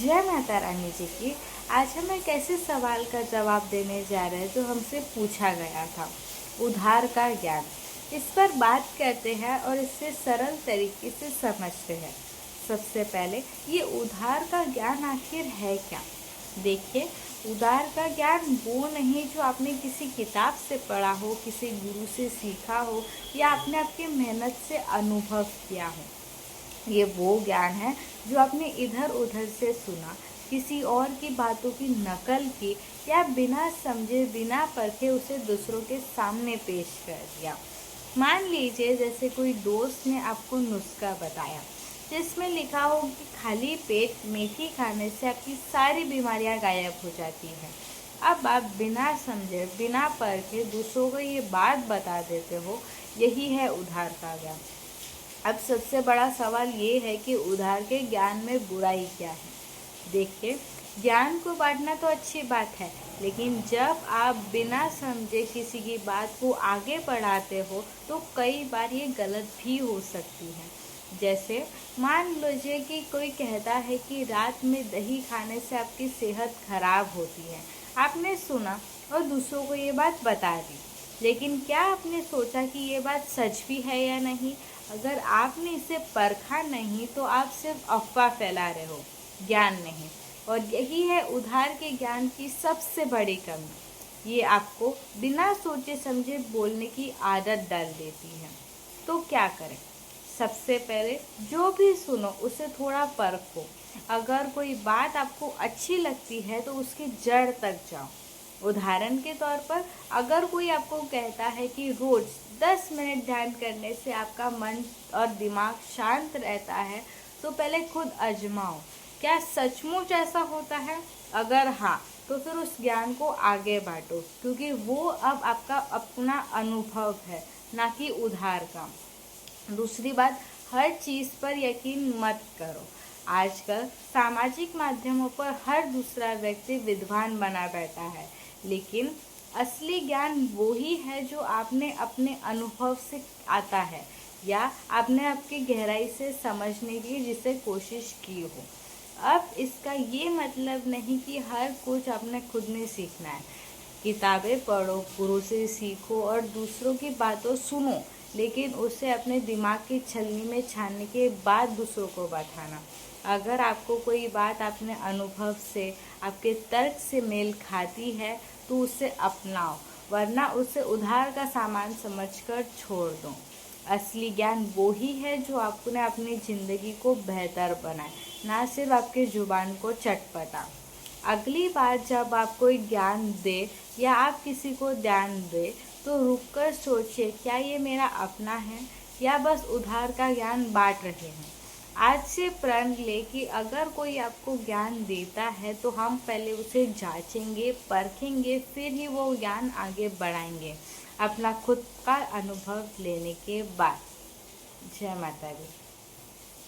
जय माता रानी जी की। आज हम एक ऐसे सवाल का जवाब देने जा रहे हैं जो हमसे पूछा गया था, उधार का ज्ञान। इस पर बात करते हैं और इससे सरल तरीके से समझते हैं। सबसे पहले ये उधार का ज्ञान आखिर है क्या? देखिए, उधार का ज्ञान वो नहीं जो आपने किसी किताब से पढ़ा हो, किसी गुरु से सीखा हो या आपने आपकी मेहनत से अनुभव किया हो। ये वो ज्ञान है जो आपने इधर उधर से सुना, किसी और की बातों की नकल की या बिना समझे बिना परखे उसे दूसरों के सामने पेश कर दिया। मान लीजिए जैसे कोई दोस्त ने आपको नुस्खा बताया जिसमें लिखा हो कि खाली पेट मेथी खाने से आपकी सारी बीमारियां गायब हो जाती हैं। अब आप बिना समझे बिना परखे दूसरों को ये बात बता देते हो। यही है उधार का ज्ञान। अब सबसे बड़ा सवाल ये है कि उधार के ज्ञान में बुराई क्या है। देखिए, ज्ञान को बांटना तो अच्छी बात है, लेकिन जब आप बिना समझे किसी की बात को आगे बढ़ाते हो तो कई बार ये गलत भी हो सकती है। जैसे मान लीजिए कि कोई कहता है कि रात में दही खाने से आपकी सेहत खराब होती है। आपने सुना और दूसरों को ये बात बता दी, लेकिन क्या आपने सोचा कि ये बात सच भी है या नहीं? अगर आपने इसे परखा नहीं तो आप सिर्फ अफवाह फैला रहे हो, ज्ञान नहीं। और यही है उधार के ज्ञान की सबसे बड़ी कमी। ये आपको बिना सोचे समझे बोलने की आदत डाल देती है। तो क्या करें? सबसे पहले जो भी सुनो उसे थोड़ा परखो। अगर कोई बात आपको अच्छी लगती है तो उसकी जड़ तक जाओ। उदाहरण के तौर पर, अगर कोई आपको कहता है कि रोज 10 मिनट ध्यान करने से आपका मन और दिमाग शांत रहता है, तो पहले खुद आजमाओ, क्या सचमुच ऐसा होता है? अगर हाँ, तो फिर उस ज्ञान को आगे बांटो, क्योंकि वो अब आपका अपना अनुभव है, ना कि उधार का। दूसरी बात, हर चीज़ पर यकीन मत करो। आजकल सामाजिक माध्यमों पर हर दूसरा व्यक्ति विद्वान बना बैठा है, लेकिन असली ज्ञान वो ही है जो आपने अपने अनुभव से आता है या आपने आपकी गहराई से समझने की जिसे कोशिश की हो। अब इसका ये मतलब नहीं कि हर कुछ आपने खुद में सीखना है। किताबें पढ़ो, गुरु से सीखो और दूसरों की बातों सुनो, लेकिन उसे अपने दिमाग की छलनी में छानने के बाद दूसरों को बताना। अगर आपको कोई बात अपने अनुभव से, आपके तर्क से मेल खाती है तो उसे अपनाओ, वरना उसे उधार का सामान समझकर छोड़ दो। असली ज्ञान वो ही है जो आपने अपनी ज़िंदगी को बेहतर बनाए, ना सिर्फ आपके जुबान को चटपटा। अगली बार जब आप कोई ज्ञान दे या आप किसी को ध्यान दे तो रुककर सोचिए, क्या ये मेरा अपना है या बस उधार का ज्ञान बांट रहे हैं। आज से प्रण ले कि अगर कोई आपको ज्ञान देता है तो हम पहले उसे जांचेंगे, परखेंगे, फिर ही वो ज्ञान आगे बढ़ाएंगे, अपना खुद का अनुभव लेने के बाद। जय माता दी।